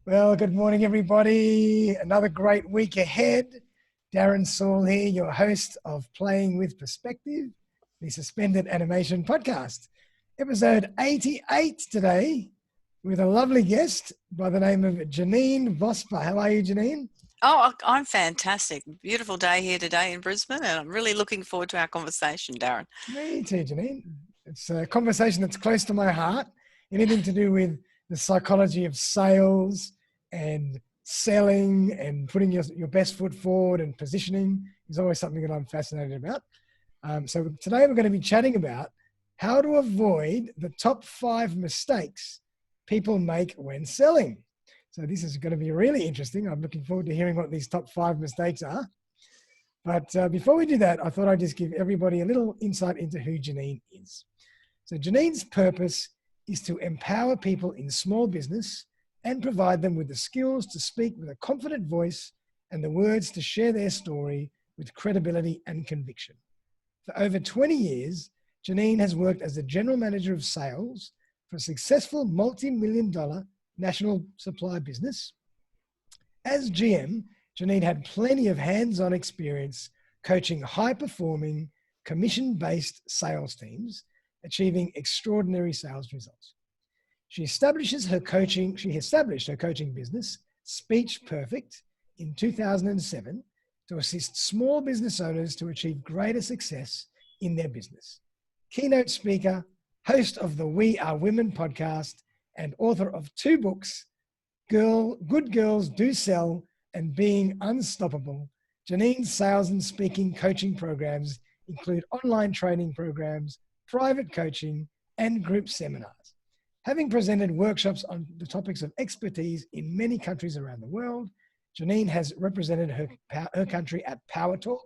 Well, good morning, everybody. Another great week ahead. Darren Saul here, your host of Playing with Perspective, the Suspended Animation Podcast. Episode 88 today with a lovely guest by the name of Janeen Vosper. How are you, Janeen? Oh, I'm fantastic. Beautiful day here today in Brisbane, and I'm really looking forward to our conversation, Darren. Me too, Janeen. It's a conversation that's close to my heart. Anything to do with the psychology of sales and selling and putting your best foot forward and positioning is always something that I'm fascinated about. So today we're going to be chatting about how to avoid the top 5 mistakes people make when selling. So this is going to be really interesting. I'm looking forward to hearing what these top 5 mistakes are. But before we do that, I thought I'd just give everybody a little insight into who Janeen is. So Janeen's purpose is to empower people in small business and provide them with the skills to speak with a confident voice and the words to share their story with credibility and conviction. For over 20 years, Janeen has worked as the general manager of sales for a successful multi-million-dollar national supply business. As GM, Janeen had plenty of hands-on experience coaching high-performing, commission-based sales teams, achieving extraordinary sales results. She established her coaching business, Speech Perfect, in 2007 to assist small business owners to achieve greater success in their business. Keynote speaker, host of the We Are Women podcast, and author of 2 books, Good Girls Do Sell and Being Unstoppable. Janeen's sales and speaking coaching programs include online training programs, private coaching, and group seminars. Having presented workshops on the topics of expertise in many countries around the world, Janeen has represented her country at Power Talk,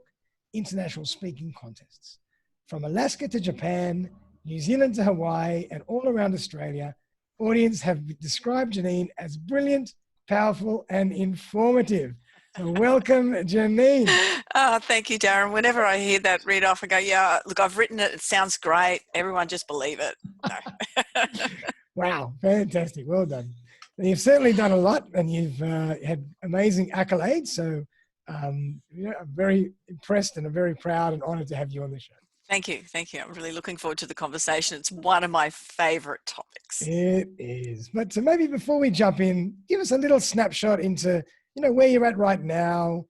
international speaking contests. From Alaska to Japan, New Zealand to Hawaii, and all around Australia, audience have described Janeen as brilliant, powerful, and informative. So welcome, Janeen. Oh, thank you, Darren. Whenever I hear that read off, I go, yeah, look, I've written it. It sounds great. Everyone just believe it. No. Wow, fantastic. Well done. You've certainly done a lot and you've had amazing accolades. So I'm very impressed and I'm very proud and honored to have you on the show. Thank you. Thank you. I'm really looking forward to the conversation. It's one of my favorite topics. It is. But so maybe before we jump in, give us a little snapshot into, where you're at right now,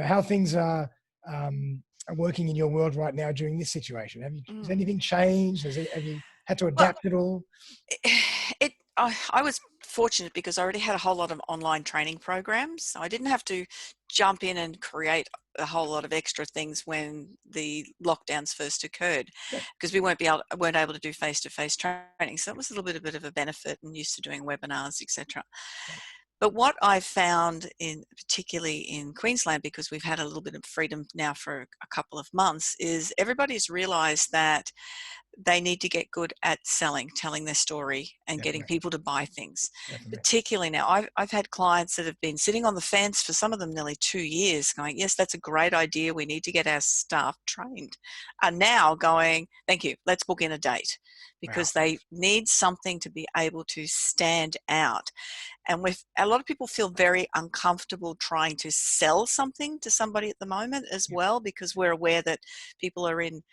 how things are working in your world right now during this situation. Has anything changed? Have you had to adapt at all? I was fortunate because I already had a whole lot of online training programs. So I didn't have to jump in and create a whole lot of extra things when the lockdowns first occurred, because we weren't able to do face-to-face training. So it was a little bit of a benefit and used to doing webinars, etc. But what I found particularly in Queensland, because we've had a little bit of freedom now for a couple of months, is everybody's realized that they need to get good at telling their story and getting people to buy things. Definitely. Particularly now, I've had clients that have been sitting on the fence for some of them nearly 2 years going, yes, that's a great idea. We need to get our staff trained. And now going, thank you, let's book in a date, because they need something to be able to stand out. And a lot of people feel very uncomfortable trying to sell something to somebody at the moment as well, because we're aware that people are in,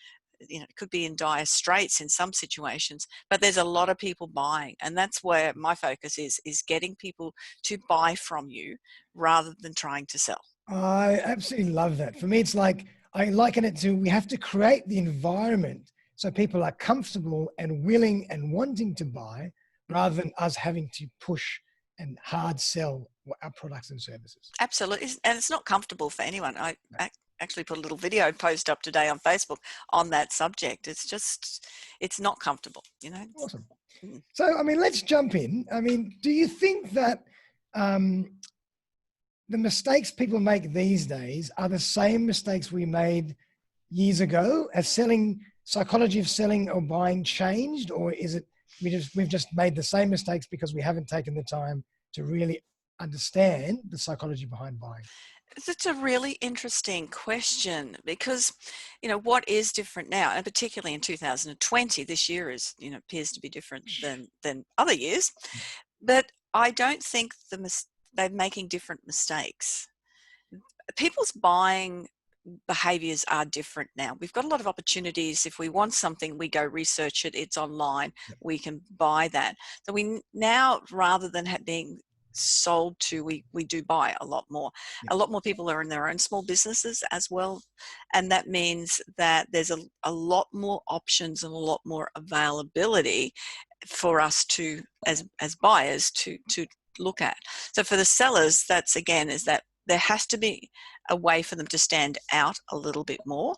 it could be in dire straits in some situations, but there's a lot of people buying. And that's where my focus is getting people to buy from you rather than trying to sell. I absolutely love that. For me, it's like, I liken it to, we have to create the environment so people are comfortable and willing and wanting to buy, rather than us having to push and hard sell our products and services. Absolutely. And it's not comfortable for anyone. I actually put a little video post up today on Facebook on that subject. It's not comfortable, Awesome. So, let's jump in. Do you think that the mistakes people make these days are the same mistakes we made years ago? Has psychology of selling or buying changed, or is it we've just made the same mistakes because we haven't taken the time to really understand the psychology behind buying? It's a really interesting question, because, what is different now, and particularly in 2020, this year appears to be different than other years. But I don't think they're making different mistakes. People's buying behaviors are different now. We've got a lot of opportunities. If we want something, we go research it. It's online. We can buy that. So we now, rather than being sold to, we do buy a lot more. A lot more people are in their own small businesses as well. And that means that there's a lot more options and a lot more availability for us to, as buyers, to look at. So for the sellers, that's again, is that there has to be a way for them to stand out a little bit more.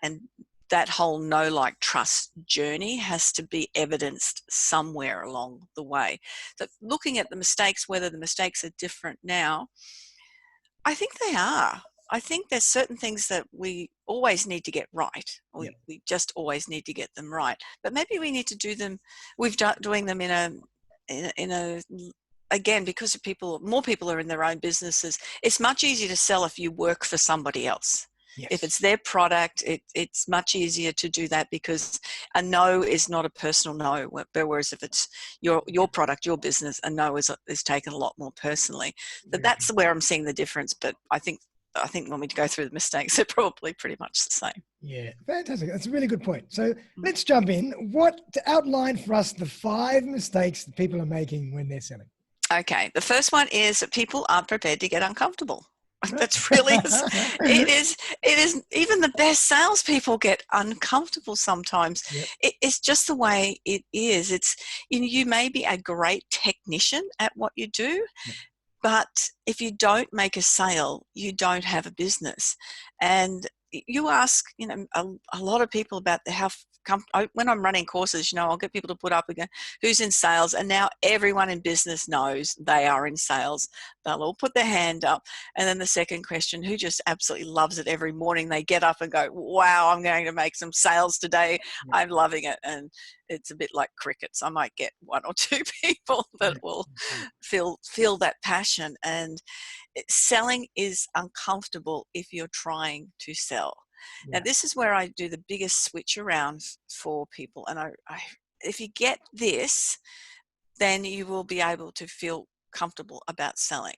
And that whole know, like, trust journey has to be evidenced somewhere along the way. So looking at the mistakes, whether the mistakes are different now, I think they are. I think there's certain things that we always need to get right. We just always need to get them right. But maybe we need to do them, doing them in a again, because of more people are in their own businesses, it's much easier to sell if you work for somebody else. If it's their product, it's much easier to do that, because a no is not a personal no. Whereas if it's your product, your business, a no is taken a lot more personally. But that's where I'm seeing the difference. But I think when we go through the mistakes, they're probably pretty much the same. Yeah, fantastic. That's a really good point. So let's jump in. To outline for us the 5 mistakes that people are making when they're selling. Okay, the first one is that people aren't prepared to get uncomfortable. That's really, it is, even the best salespeople get uncomfortable sometimes. It's just the way it is. It's, you may be a great technician at what you do, but if you don't make a sale, you don't have a business. And you ask, a lot of people about when I'm running courses, I'll get people to put up again, who's in sales? And now everyone in business knows they are in sales. They'll all put their hand up. And then the second question, who just absolutely loves it every morning? They get up and go, wow, I'm going to make some sales today. I'm loving it. And it's a bit like crickets. I might get 1 or 2 people that will feel that passion. And selling is uncomfortable if you're trying to sell. Now, this is where I do the biggest switch around for people. And if you get this, then you will be able to feel comfortable about selling.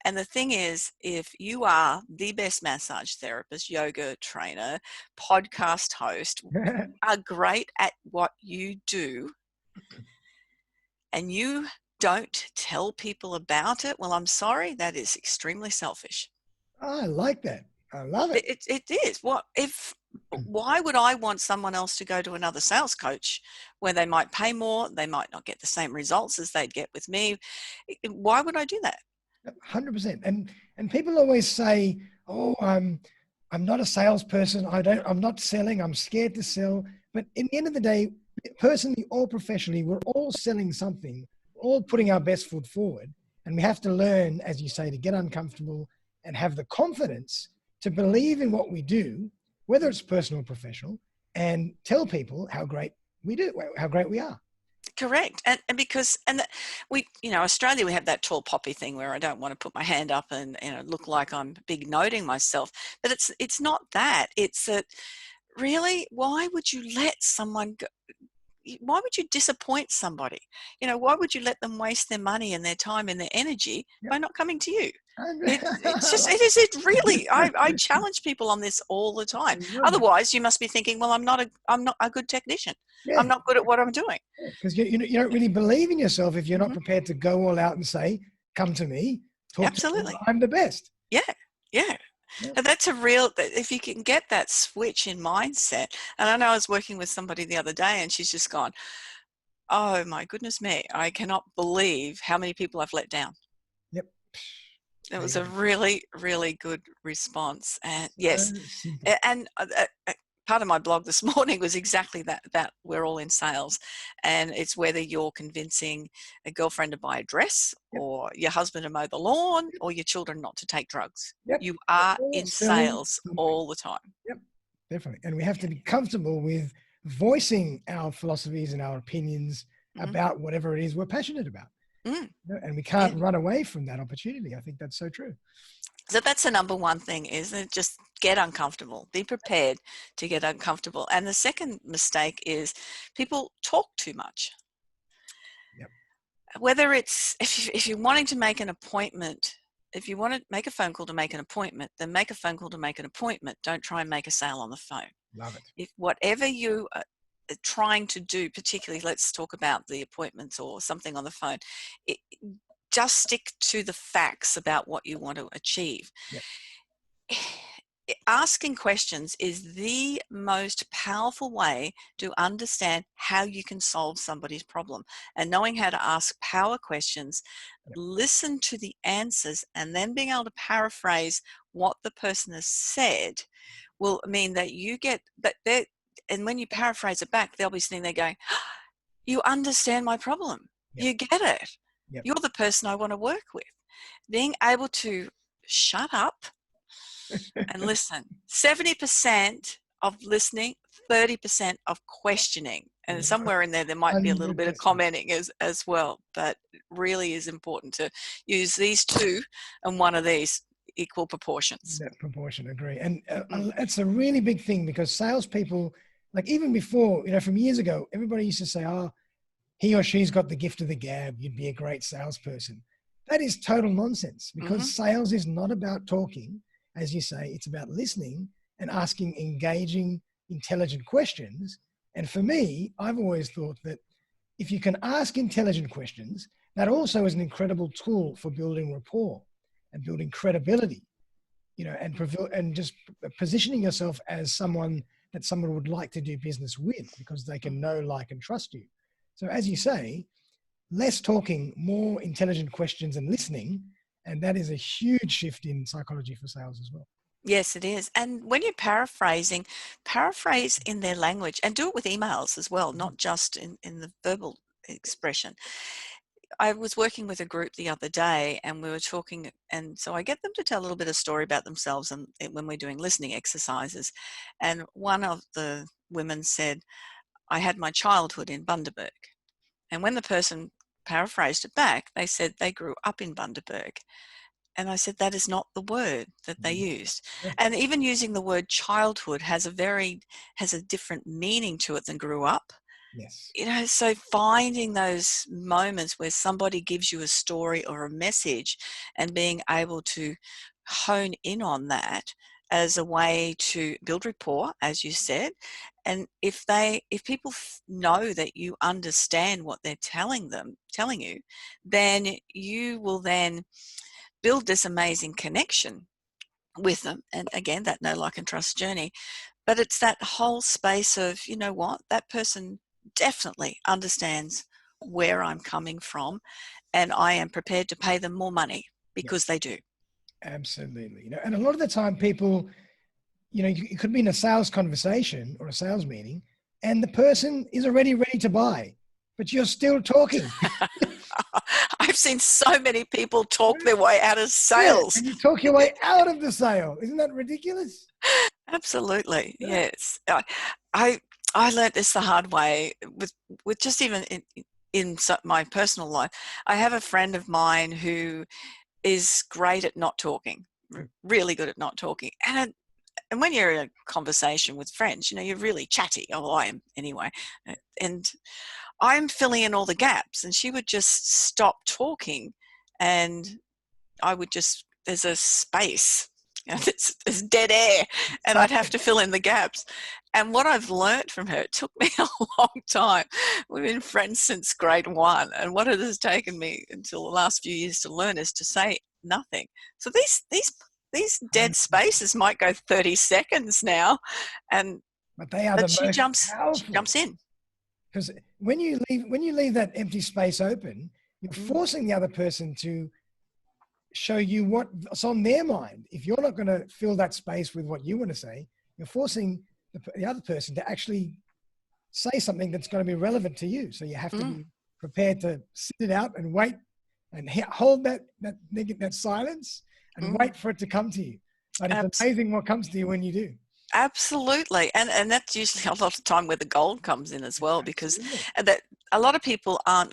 And the thing is, if you are the best massage therapist, yoga trainer, podcast host, are great at what you do, and you don't tell people about it, well, I'm sorry, that is extremely selfish. Oh, I like that. I love it. It is. Why would I want someone else to go to another sales coach where they might pay more, they might not get the same results as they'd get with me? Why would I do that? 100%. And people always say, oh, I'm not a salesperson. I'm not selling. I'm scared to sell. But in the end of the day, personally or professionally, we're all selling something, all putting our best foot forward. And we have to learn, as you say, to get uncomfortable and have the confidence to believe in what we do, whether it's personal or professional, and tell people how great we do, how great we are. Correct. Australia, we have that tall poppy thing where I don't want to put my hand up and look like I'm big noting myself. But it's not that. It's that, really, why would you let someone go? Why would you disappoint somebody? Why would you let them waste their money and their time and their energy by not coming to you? It really, I challenge people on this all the time. Otherwise, you must be thinking, well, I'm not a good technician. I'm not good at what I'm doing. Because you don't really believe in yourself if you're not prepared to go all out and say, come to me, talk to me, I'm the best. Yeah. And that's if you can get that switch in mindset. And I know I was working with somebody the other day and she's just gone, oh my goodness me, I cannot believe how many people I've let down. It was a really, really good response. And yes, and part of my blog this morning was exactly that we're all in sales, and it's whether you're convincing a girlfriend to buy a dress or your husband to mow the lawn or your children not to take drugs. You are in sales all the time. Definitely. And we have to be comfortable with voicing our philosophies and our opinions about whatever it is we're passionate about. And we can't run away from that opportunity. I think that's so true. So that's the number one thing, isn't it? Just get uncomfortable. Be prepared to get uncomfortable. And the second mistake is people talk too much. whether it's, if you're wanting to make an appointment, if you want to make a phone call to make an appointment, then make a phone call to make an appointment. Don't try and make a sale on the phone. Love it. If whatever you are trying to do, particularly let's talk about the appointments or something on the phone, it, just stick to the facts about what you want to achieve. Yep. Asking questions is the most powerful way to understand how you can solve somebody's problem. And knowing how to ask power questions, Yep. listen to the answers, and then being able to paraphrase what the person has said will mean that you get that. And when you paraphrase it back, they'll be sitting there going, you understand my problem. Yep. You get it. Yep. You're the person I want to work with. Being able to shut up and listen. 70% of listening, 30% of questioning. And Yeah. somewhere in there might be a little bit of 100%. commenting as well. But it really is important to use these two and one of these equal proportions. That proportion, agree. And it's a really big thing, because salespeople, like even before, from years ago, everybody used to say, oh, he or she's got the gift of the gab. You'd be a great salesperson. That is total nonsense, because sales is not about talking. As you say, it's about listening and asking engaging, intelligent questions. And for me, I've always thought that if you can ask intelligent questions, that also is an incredible tool for building rapport and building credibility, and just positioning yourself as someone that someone would like to do business with, because they can know, like, and trust you. So as you say, less talking, more intelligent questions and listening. And that is a huge shift in psychology for sales as well. Yes, it is. And when you're paraphrasing, paraphrase in their language, and do it with emails as well, not just in the verbal expression. I was working with a group the other day, and we were talking, and so I get them to tell a little bit of story about themselves, and when we're doing listening exercises. And one of the women said, I had my childhood in Bundaberg. And when the person paraphrased it back, they said they grew up in Bundaberg. And I said, that is not the word that they used. Yeah. And even using the word childhood has a different meaning to it than grew up. Yes. So finding those moments where somebody gives you a story or a message, and being able to hone in on that as a way to build rapport, as you said. And if people know that you understand what they're telling you, then you will then build this amazing connection with them. And again, that know, like, and trust journey. But it's that whole space of, you know what, that person definitely understands where I'm coming from, and I am prepared to pay them more money because they do. Absolutely. And a lot of the time people, it could be in a sales conversation or a sales meeting, and the person is already ready to buy, but you're still talking. I've seen so many people talk their way out of sales. Yeah, and you talk your way out of the sale. Isn't that ridiculous? Absolutely. Yes. I learned this the hard way with just even in my personal life. I have a friend of mine who is great at not talking, really good at not talking. And when you're in a conversation with friends, you're really chatty. Oh, I am anyway. And I'm filling in all the gaps, and she would just stop talking, and I would there's a space, there's dead air, and I'd have to fill in the gaps. And what I've learned from her, it took me a long time. We've been friends since grade 1, and what it has taken me until the last few years to learn is to say nothing. So these dead spaces might go 30 seconds now, but they are the most powerful. She jumps in. Because when you leave that empty space open, you're forcing the other person to show you what's on their mind. If you're not going to fill that space with what you want to say, you're forcing the other person to actually say something that's going to be relevant to you. So you have to be prepared to sit it out and wait and hold that silence and wait for it to come to you. But it's amazing what comes to you when you do. Absolutely. And that's usually a lot of time where the gold comes in as well, because that a lot of people are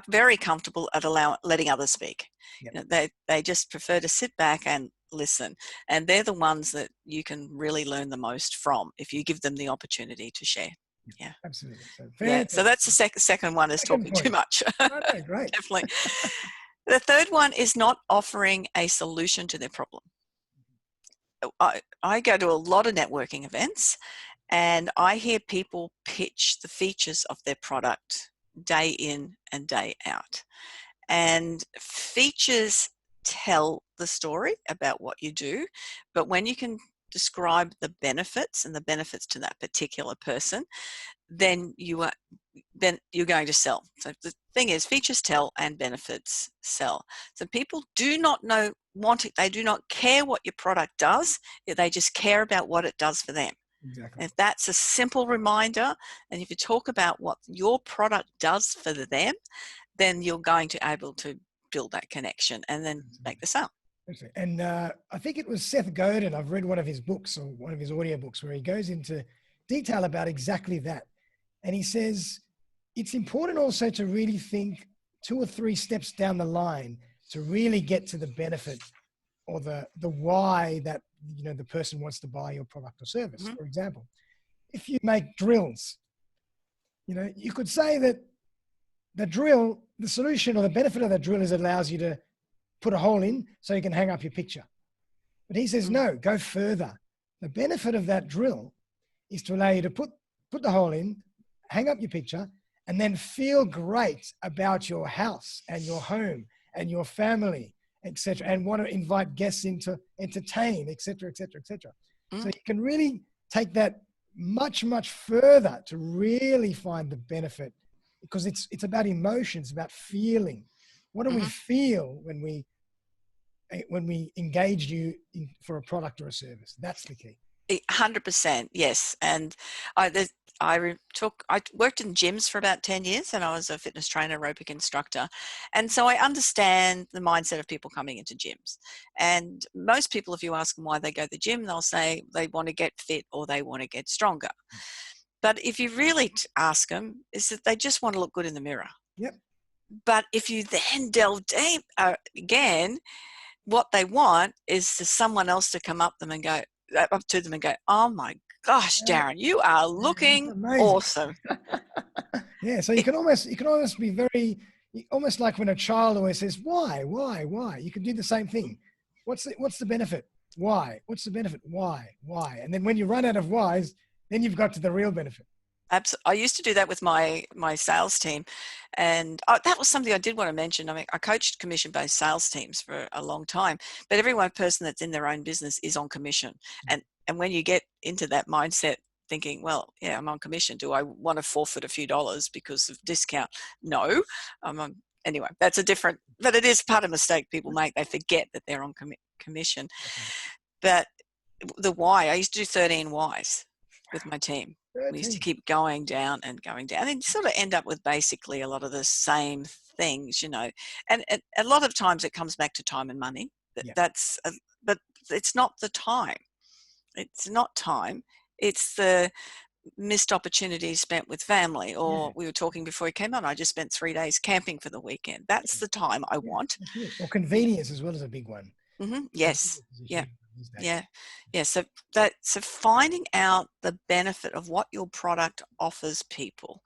very comfortable at letting others speak. Yep. They just prefer to sit back and listen, and they're the ones that you can really learn the most from if you give them the opportunity to share. Yeah. Absolutely. So Yeah. So that's the second one is Second talking point. too much. No, great. Definitely. The third one is not offering a solution to their problem. I go to a lot of networking events and I hear people pitch the features of their product day in and day out. And features tell the story about what you do, but when you can describe the benefits and the benefits to that particular person, then you're going to sell. So the thing is, features tell and benefits sell. So people do not they do not care what your product does, they just care about what it does for them. Exactly. If that's a simple reminder, and if you talk about what your product does for them, then you're going to able to build that connection and then make the sale. And I think it was Seth Godin. I've read one of his books or one of his audio books where he goes into detail about exactly that. And he says, it's important also to really think 2 or 3 steps down the line to really get to the benefit or the why that, the person wants to buy your product or service. Mm-hmm. For example, if you make drills, you could say that the solution or the benefit of that drill is it allows you to put a hole in so you can hang up your picture. But he says, no, go further. The benefit of that drill is to allow you to put the hole in, hang up your picture, and then feel great about your house and your home and your family, etc., and want to invite guests in to entertain, etc., etc., etc. So you can really take that much, much further to really find the benefit, because it's about emotions, about feeling. What do we feel when we engage you for a product or a service? That's the key. 100%, yes. And I worked in gyms for about 10 years and I was a fitness trainer, aerobic instructor. And so I understand the mindset of people coming into gyms. And most people, if you ask them why they go to the gym, they'll say they want to get fit or they want to get stronger. But if you really ask them, is that they just want to look good in the mirror. Yep. But if you then delve deep again, what they want is for someone else to come up to them and go, oh my gosh, Darren, you are looking awesome. Yeah. So you can almost be very, almost like when a child always says, why? You can do the same thing. What's the benefit? Why? What's the benefit? Why? And then when you run out of whys, then you've got to the real benefit. I used to do that with my sales team, and that was something I did want to mention. I mean, I coached commission-based sales teams for a long time, but every one person that's in their own business is on commission. And when you get into that mindset, thinking, well, yeah, I'm on commission. Do I want to forfeit a few dollars because of discount? No. Anyway, that's a different, but it is part of a mistake people make. They forget that they're on commission. But the why, I used to do 13 whys with my team. 13. We used to keep going down and going down, and you sort of end up with basically a lot of the same things, and a lot of times it comes back to time and money. But it's not the time. It's not time. It's the missed opportunities spent with family, or we were talking before he came on, I just spent 3 days camping for the weekend. That's the time I want. Or convenience as well as a big one. Yes. Yeah. So finding out the benefit of what your product offers people,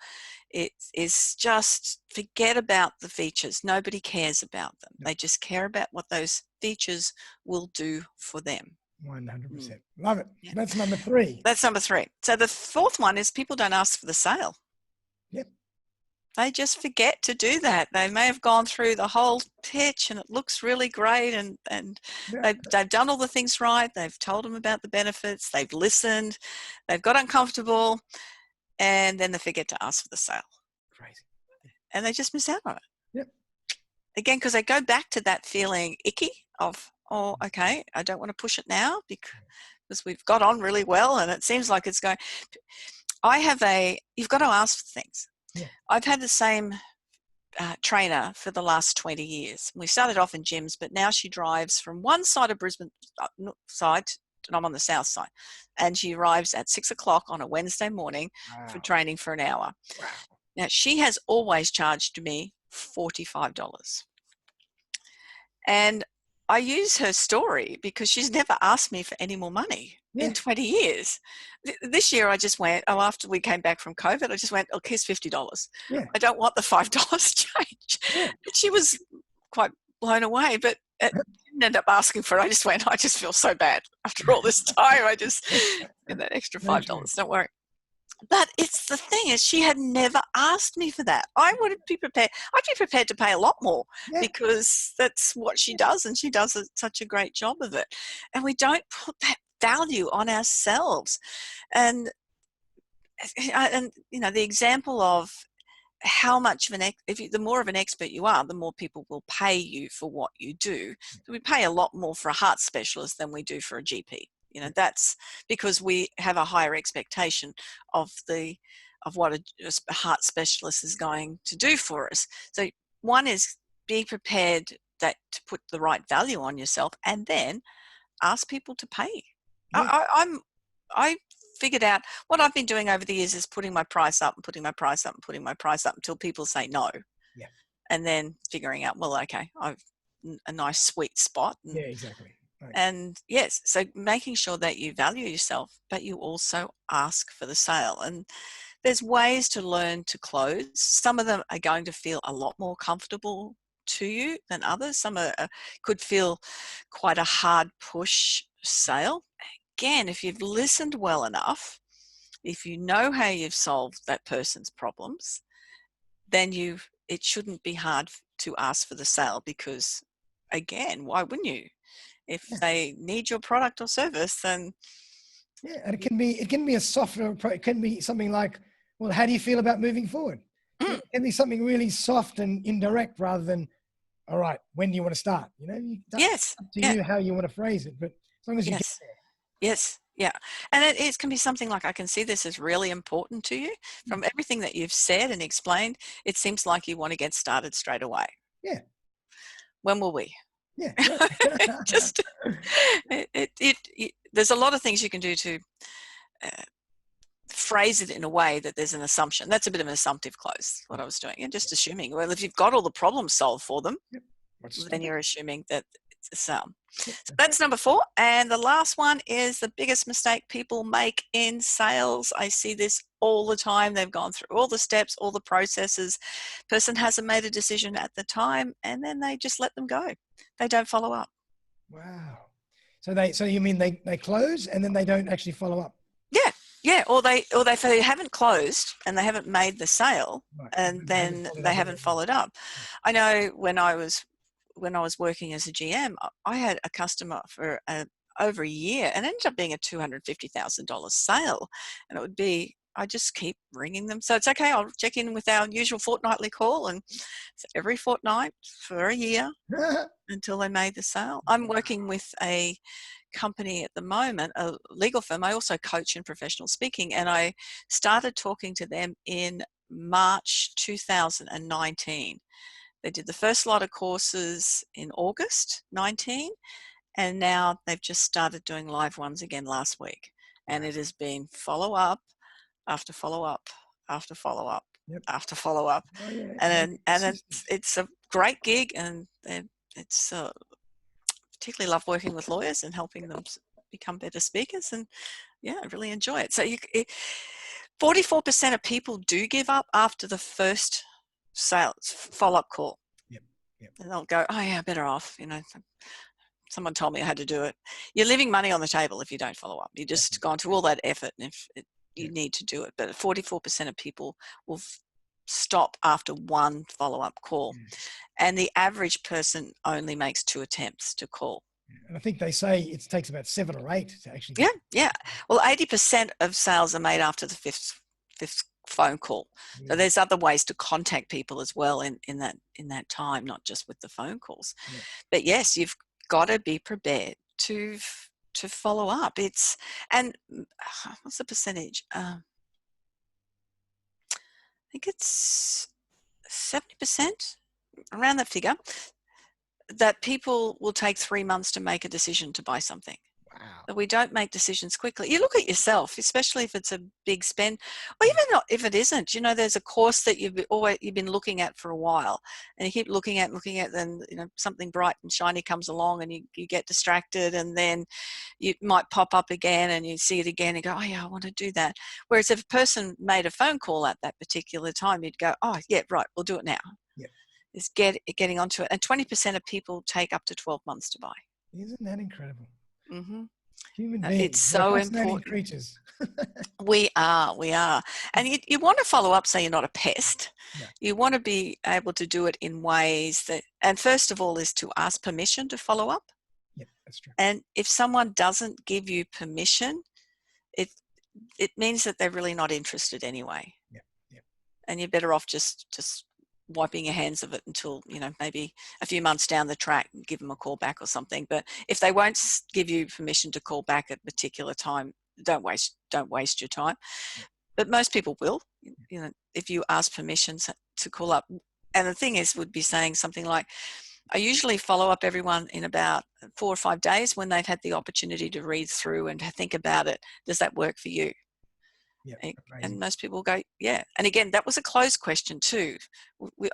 it is just, forget about the features. Nobody cares about them. They just care about what those features will do for them. 100%. Love it. Yeah. That's number 3. So the fourth one is people don't ask for the sale. Yep. They just forget to do that. They may have gone through the whole pitch and it looks really great, and they've done all the things right. They've told them about the benefits. They've listened. They've got uncomfortable, and then they forget to ask for the sale. Crazy. And they just miss out on it. Yep. Again, because they go back to that feeling icky of, oh, okay, I don't want to push it now because we've got on really well and it seems like it's going. You've got to ask for things. Yeah. I've had the same trainer for the last 20 years. We started off in gyms, but now she drives from one side of Brisbane side, and I'm on the south side, and she arrives at 6:00 on a Wednesday morning for training for an hour. Wow. Now, she has always charged me $45. And I use her story because she's never asked me for any more money in 20 years. This year I just went, after we came back from COVID, I just went, oh, here's $50. Yeah. I don't want the $5 change. Yeah. And she was quite blown away, but it didn't end up asking for it. I just went, I just feel so bad after all this time. I just get that extra $5. Don't worry. But it's the thing is, she had never asked me for that. I would be prepared. I'd be prepared to pay a lot more because that's what she does, and she does such a great job of it. And we don't put that value on ourselves. And you know, the example of how much of the more of an expert you are, the more people will pay you for what you do. So we pay a lot more for a heart specialist than we do for a GP. You know, that's because we have a higher expectation of what a heart specialist is going to do for us. So one is be prepared to put the right value on yourself, and then ask people to pay. I figured out what I've been doing over the years is putting my price up and putting my price up and putting my price up until people say no. Yeah. And then figuring out, well, okay, I've a nice sweet spot. Yeah, exactly. Right. And yes, so making sure that you value yourself, but you also ask for the sale. And there's ways to learn to close. Some of them are going to feel a lot more comfortable to you than others. Some could feel quite a hard push sale. Again, if you've listened well enough, if you know how you've solved that person's problems, then it shouldn't be hard to ask for the sale, because again, why wouldn't you? If they need your product or service, then and it can be a softer approach. It can be something like, well, how do you feel about moving forward? It can be something really soft and indirect, rather than, all right, when do you want to start? You know, yes, up to you how you want to phrase it, but as long as you get there. Yes, yeah. And it can be something like, I can see this is really important to you. From everything that you've said and explained, it seems like you want to get started straight away. Yeah. When will we? Yeah. Just there's a lot of things you can do to phrase it in a way that there's an assumption. That's a bit of an assumptive close, what I was doing. And just assuming, well, if you've got all the problems solved for them, then you're assuming that it's a sale. So that's number 4. And the last one is the biggest mistake people make in sales. I see this all the time. They've gone through all the steps, all the processes. Person hasn't made a decision at the time, and then they just let them go. They don't follow up. Wow. So you mean they close and then they don't actually follow up? Yeah. Or they haven't closed and they haven't made the sale, and then they haven't followed up. I know when I was working as a GM, I had a customer for over a year, and it ended up being a $250,000 sale. And it would be, I just keep ringing them. So it's okay, I'll check in with our usual fortnightly call, and so every fortnight for a year until they made the sale. I'm working with a company at the moment, a legal firm. I also coach in professional speaking, and I started talking to them in March 2019. They did the first lot of courses in August 19, and now they've just started doing live ones again last week. And it has been follow up after follow up after follow up after follow up. And it's a great gig, and it's particularly love working with lawyers and helping them become better speakers. And I really enjoy it. So 44% of people do give up after the first sales follow-up call. Yep. And they'll go, oh yeah, better off, someone told me I had to do it. You're leaving money on the table if you don't follow up. You just gone through all that effort, and you need to do it. But 44% of people will stop after one follow-up call, and the average person only makes 2 attempts to call. And I think they say it takes about 7 or 8 to actually. Yeah. Well, 80% of sales are made after the fifth phone call. So there's other ways to contact people as well in that time, not just with the phone calls. But yes, you've got to be prepared to follow up. And what's the percentage? I think it's 70%, around that figure, that people will take 3 months to make a decision to buy something. Wow. we don't make decisions quickly. You look at yourself, especially if it's a big spend, or even not if it isn't. You know, there's a course that you've been looking at for a while, and you keep looking at, then something bright and shiny comes along, and you get distracted, and then you might pop up again, and you see it again, and go, oh yeah, I want to do that. Whereas if a person made a phone call at that particular time, you'd go, oh yeah, right, we'll do it now. Yeah. Is getting onto it, and 20% of people take up to 12 months to buy. Isn't that incredible? Mm-hmm. Human beings, it's so important. Creatures. We are. And you want to follow up so you're not a pest. Yeah. You want to be able to do it in ways that, and first of all is to ask permission to follow up. Yeah, that's true. And if someone doesn't give you permission, it means that they're really not interested anyway. Yeah. Yeah. And you're better off just wiping your hands of it until, maybe a few months down the track, give them a call back or something. But if they won't give you permission to call back at a particular time, don't waste your time. Yeah. But most people will, if you ask permission to call up. And the thing is, would be saying something like, I usually follow up everyone in about 4 or 5 days when they've had the opportunity to read through and to think about it. Does that work for you? Yeah, and most people go, yeah. And again, that was a closed question too.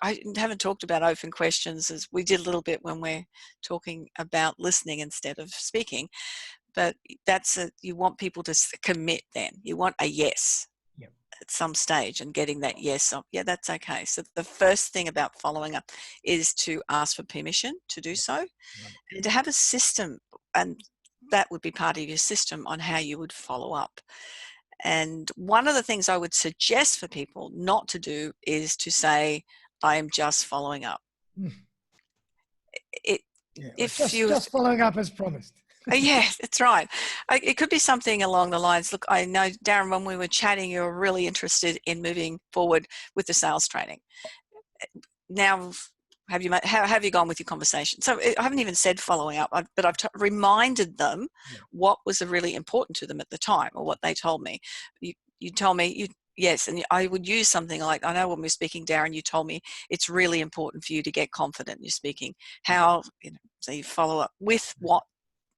I haven't talked about open questions, as we did a little bit when we're talking about listening instead of speaking. But you want people to commit then. You want a yes at some stage, and getting that yes, yeah, that's okay. So the first thing about following up is to ask for permission to do so, and to have a system, and that would be part of your system on how you would follow up. And one of the things I would suggest for people not to do is to say, I am just following up. Just following up as promised. Yeah, that's right. It could be something along the lines, look, I know, Darren, when we were chatting, you were really interested in moving forward with the sales training. Now, how have you gone with your conversation? So I haven't even said following up, but I've reminded them what was really important to them at the time, or what they told me. You told me, yes, and I would use something like, I know when we're speaking, Darren, you told me it's really important for you to get confident in your speaking. How, so you follow up with what,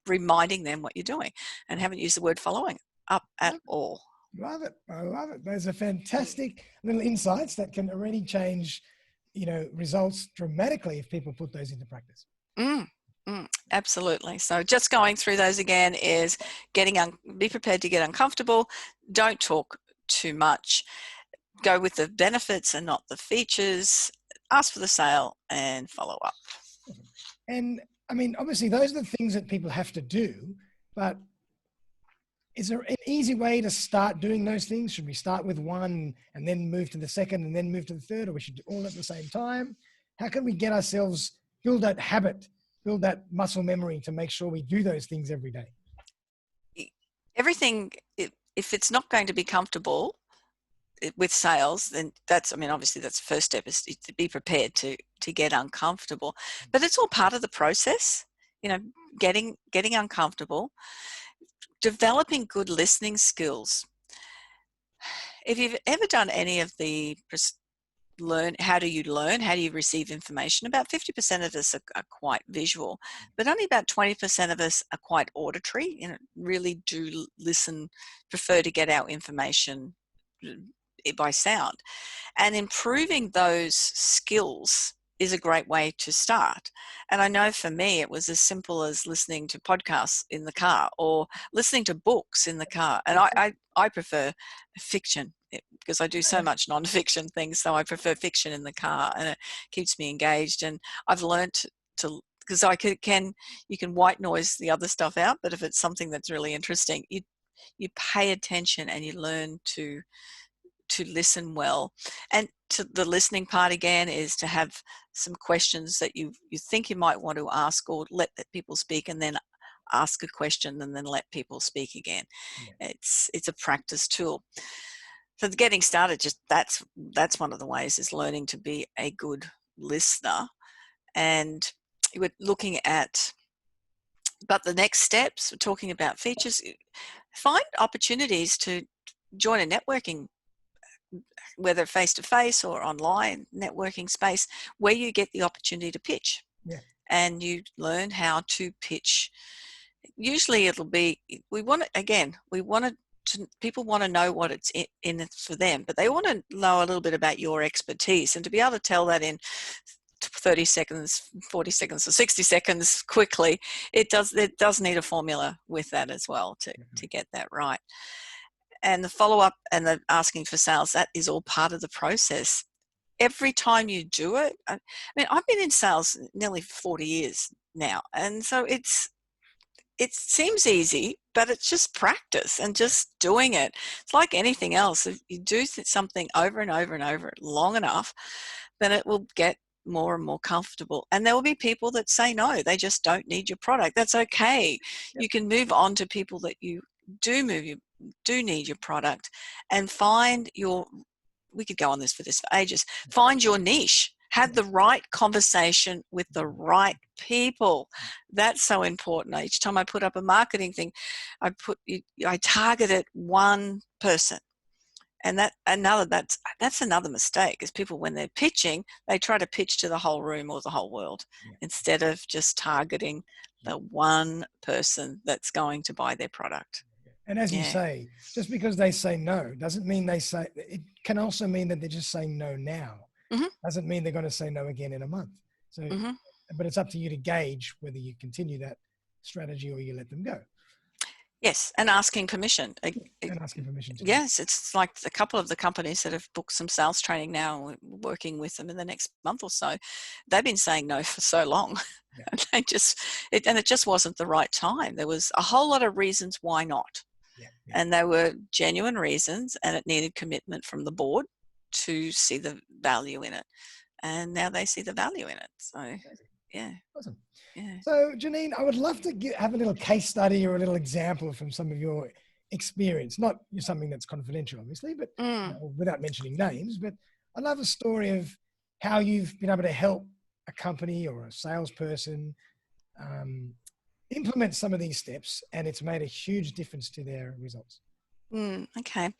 reminding them what you're doing, and haven't used the word following up at all. Love it. I love it. Those are fantastic little insights that can already change results dramatically if people put those into practice. Absolutely. So just going through those again is be prepared to get uncomfortable. Don't talk too much. Go with the benefits and not the features. Ask for the sale and follow up. And I mean, obviously those are the things that people have to do, but is there an easy way to start doing those things? Should we start with one and then move to the second and then move to the third, or we should do all at the same time? How can we get ourselves, build that habit, build that muscle memory to make sure we do those things every day? Everything, if it's not going to be comfortable with sales, then obviously that's the first step, is to be prepared to get uncomfortable. But it's all part of the process, getting uncomfortable. Developing good listening skills. If you've ever done any of the how do you receive information, about 50% of us are quite visual, but only about 20% of us are quite auditory, really do listen, prefer to get our information by sound. And improving those skills is a great way to start. And I know for me, it was as simple as listening to podcasts in the car, or listening to books in the car. And I prefer fiction, because I do so much non-fiction things. So I prefer fiction in the car, and it keeps me engaged. And I've learned to, because you can white noise the other stuff out, but if it's something that's really interesting, you pay attention and you learn to listen well. And to the listening part again is to have some questions that you think you might want to ask, or let people speak and then ask a question and then let people speak again. It's a practice tool. So getting started, just that's one of the ways, is learning to be a good listener. And we're looking at, but the next steps, we're talking about features. Find opportunities to join a networking, whether face-to-face or online networking space, where you get the opportunity to pitch. And you learn how to pitch Usually it'll be, people want to know what it's in it for them, but they want to know a little bit about your expertise, and to be able to tell that in 30 seconds, 40 seconds, or 60 seconds quickly, it does need a formula with that as well to get that right. And the follow-up and the asking for sales, that is all part of the process. Every time you do it, I mean, I've been in sales nearly 40 years now, and so it seems easy, but it's just practice and just doing it. It's like anything else. If you do something over and over and over long enough, then it will get more and more comfortable. And there will be people that say no, they just don't need your product. That's okay. Yep. You can move on to people that you do need your product, and find your, we could go on this for ages, find your niche. Have the right conversation with the right people. That's so important. Each time I put up a marketing thing, I targeted one person. And that's another mistake, is people, when they're pitching, they try to pitch to the whole room or the whole world, instead of just targeting the one person that's going to buy their product. And as you say, just because they say no doesn't mean it can also mean that they're just saying no now. Mm-hmm. Doesn't mean they're going to say no again in a month. So, but it's up to you to gauge whether you continue that strategy or you let them go. Yes, and asking permission. And asking permission too. Yes, it's like a couple of the companies that have booked some sales training now, working with them in the next month or so, they've been saying no for so long. Yeah. It just wasn't the right time. There was a whole lot of reasons why not. Yeah. And they were genuine reasons, and it needed commitment from the board to see the value in it. And now they see the value in it. So, yeah. Awesome. Yeah. So, Janeen, I would love to have a little case study or a little example from some of your experience. Not something that's confidential, obviously, but without mentioning names. But I'd love a story of how you've been able to help a company or a salesperson implement some of these steps, and it's made a huge difference to their results. Okay.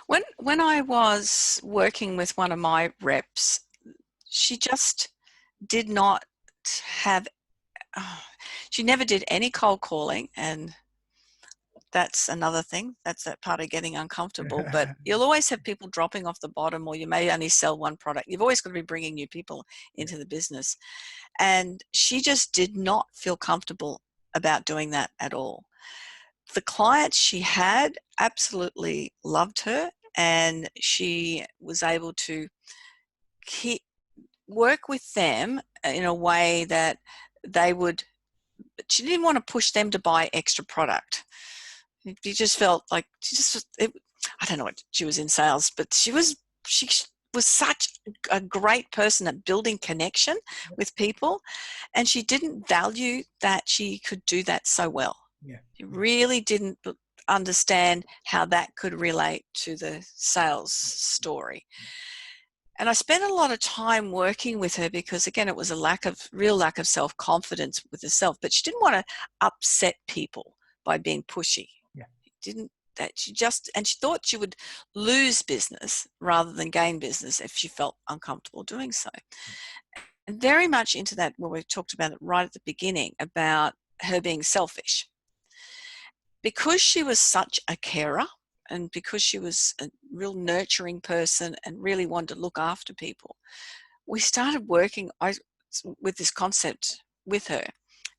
When I was working with one of my reps, she just did not have, she never did any cold calling, and that's another thing. That's that part of getting uncomfortable. But you'll always have people dropping off the bottom, or you may only sell one product. You've always got to be bringing new people into the business. And she just did not feel comfortable about doing that at all. The clients she had absolutely loved her, and she was able to work with them in a way that she didn't want to push them to buy extra product. You just felt like I don't know what, she was in sales, but she was such a great person at building connection with people, and she didn't value that she could do that so well. She really didn't understand how that could relate to the sales story. And I spent a lot of time working with her because, again, it was a real lack of self-confidence with herself, but she didn't want to upset people by being pushy. She thought she would lose business rather than gain business if she felt uncomfortable doing so. And very much into that, where we talked about it right at the beginning, about her being selfish. Because she was such a carer, and because she was a real nurturing person and really wanted to look after people, we started working with this concept with her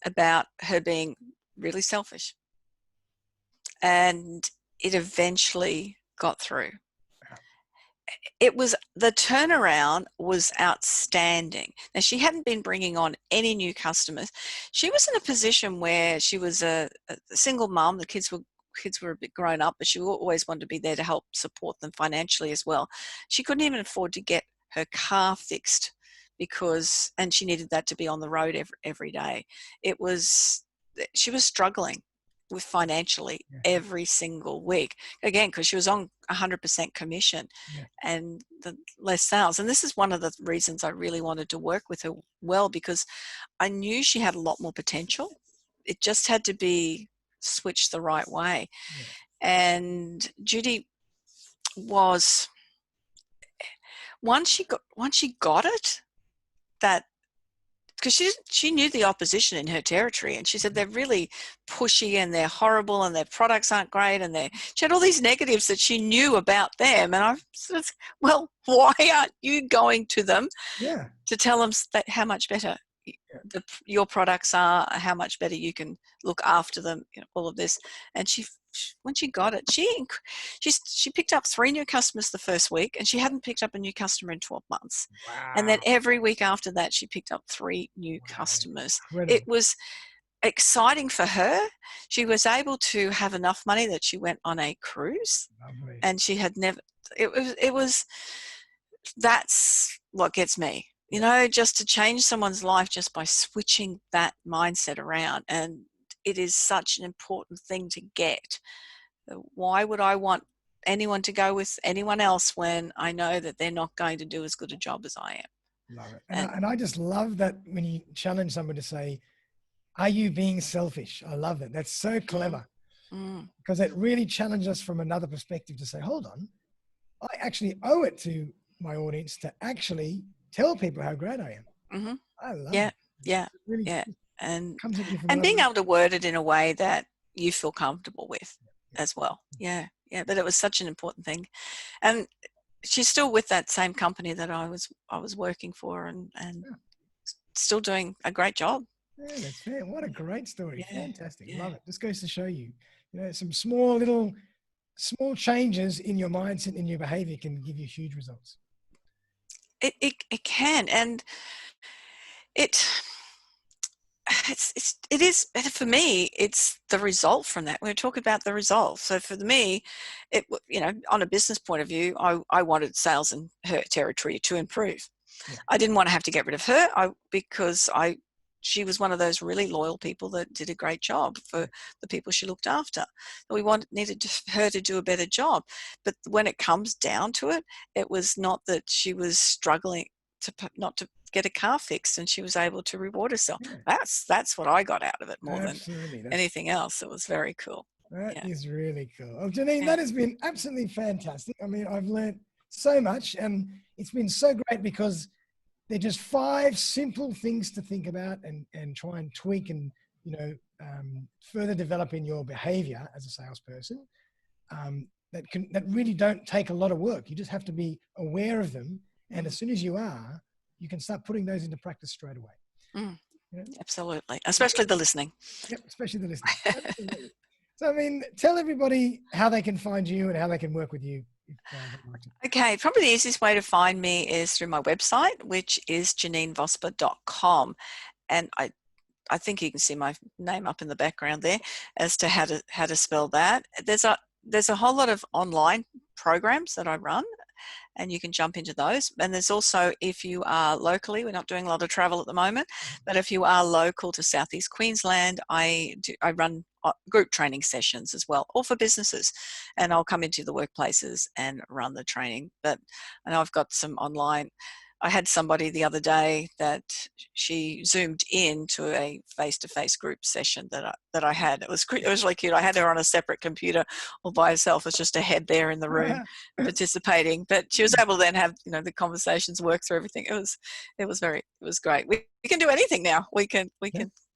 about her being really selfish. And it eventually got through. The turnaround was outstanding. Now, she hadn't been bringing on any new customers. She was in a position where she was a single mom. The kids were a bit grown up, but she always wanted to be there to help support them financially as well. She couldn't even afford to get her car fixed and she needed that to be on the road every day. She was struggling with financially every single week, again, because she was on 100% commission and the less sales. And this is one of the reasons I really wanted to work with her well, because I knew she had a lot more potential. It just had to be switched the right way. And Judy was, once she got it, that because she knew the opposition in her territory, and she said they're really pushy and they're horrible and their products aren't great, and she had all these negatives that she knew about them. And I said, well, why aren't you going to them to tell them that how much better your products are, how much better you can look after them, all of this. And when she got it, she picked up 3 new customers the first week, and she hadn't picked up a new customer in 12 months. Wow. And then every week after that, she picked up 3 new customers. Incredible. It was exciting for her. She was able to have enough money that she went on a cruise. Lovely. And she had never, that's what gets me, just to change someone's life just by switching that mindset around. And it is such an important thing to get. Why would I want anyone to go with anyone else when I know that they're not going to do as good a job as I am? Love it. And I just love that when you challenge someone to say, are you being selfish? I love it. That's so clever, because it really challenges us from another perspective to say, hold on, I actually owe it to my audience to actually tell people how great I am. I love it. Yeah. Really And being able to word it in a way that you feel comfortable with as well. Yeah. But it was such an important thing. And she's still with that same company that I was working for, and still doing a great job. Yeah, that's fair. What a great story. Yeah. Fantastic. Love it. This goes to show you, some small changes in your mindset, in your behavior can give you huge results. It can. And it is, for me, it's the result from that. We're talking about the result. So for me, on a business point of view, I wanted sales in her territory to improve. Yeah. I didn't want to have to get rid of her because she was one of those really loyal people that did a great job for the people she looked after. We needed her to do a better job. But when it comes down to it, it was not that she was struggling not to get a car fixed, and she was able to reward herself. Yeah. That's what I got out of it more than anything else. It was very cool. That is really cool. Oh, Janeen, that has been absolutely fantastic. I mean, I've learned so much, and it's been so great because they're just 5 simple things to think about and try and tweak and, further develop in your behavior as a salesperson. That really don't take a lot of work. You just have to be aware of them. And as soon as you are, you can start putting those into practice straight away. Absolutely. Especially the listening. Yep, especially the listening. Absolutely. So, I mean, tell everybody how they can find you and how they can work with you. Okay, probably the easiest way to find me is through my website, which is janeenvosper.com. And I think you can see my name up in the background there as to how to spell that. There's a whole lot of online programs that I run, and you can jump into those. And there's also, if you are locally, we're not doing a lot of travel at the moment, but if you are local to Southeast Queensland, I run group training sessions as well, all for businesses. And I'll come into the workplaces and run the training. But I know I've got some online. I had somebody the other day that she zoomed in to a face-to-face group session that I had. It was really cute. I had her on a separate computer all by herself. It's just a head there in the room participating. But she was able to then have the conversations, work through everything. It was great. We can do anything now. We can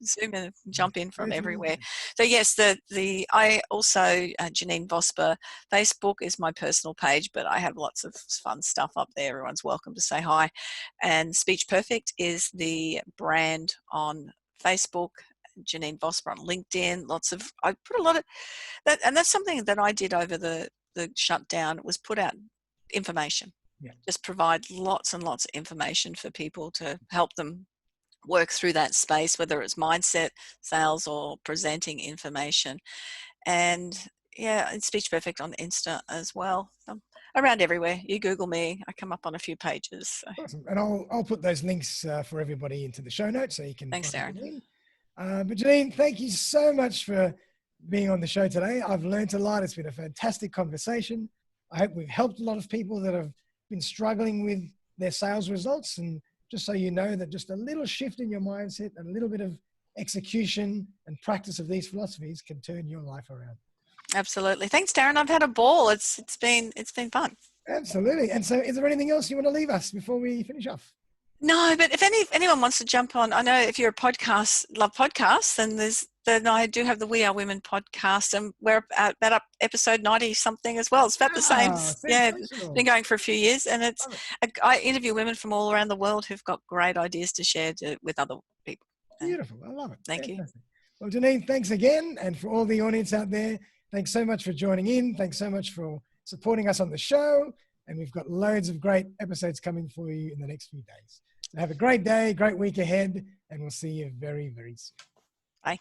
zoom in and jump in from everywhere. So yes, I also Janeen Vosper Facebook is my personal page, but I have lots of fun stuff up there. Everyone's welcome to say hi. And Speech Perfect is the brand on Facebook. Janeen Vosper on LinkedIn. I put a lot of that, and that's something that I did over the shutdown. Was put out information. Just provide lots and lots of information for people to help them work through that space, whether it's mindset, sales, or presenting information. And it's Speech Perfect on Insta as well. I'm around everywhere. You Google me, I come up on a few pages. So. Awesome. And I'll put those links for everybody into the show notes so you can. Thanks, Darren. But Janeen, thank you so much for being on the show today. I've learned a lot. It's been a fantastic conversation. I hope we've helped a lot of people that have been struggling with their sales results. And just so you know that just a little shift in your mindset, a little bit of execution and practice of these philosophies can turn your life around. Absolutely. Thanks, Darren. I've had a ball. It's been fun. Absolutely. And so is there anything else you want to leave us before we finish off? No, but if anyone wants to jump on, I know if you're a podcast, love podcasts, then I do have the We Are Women podcast, and we're about up episode 90 something as well. It's about the same. Yeah, been going for a few years, and I interview women from all around the world who've got great ideas to share with other people. Beautiful. I love it. Thank you. Well, Janeen, thanks again. And for all the audience out there, thanks so much for joining in. Thanks so much for supporting us on the show. And we've got loads of great episodes coming for you in the next few days. So have a great day, great week ahead, and we'll see you very, very soon. Bye.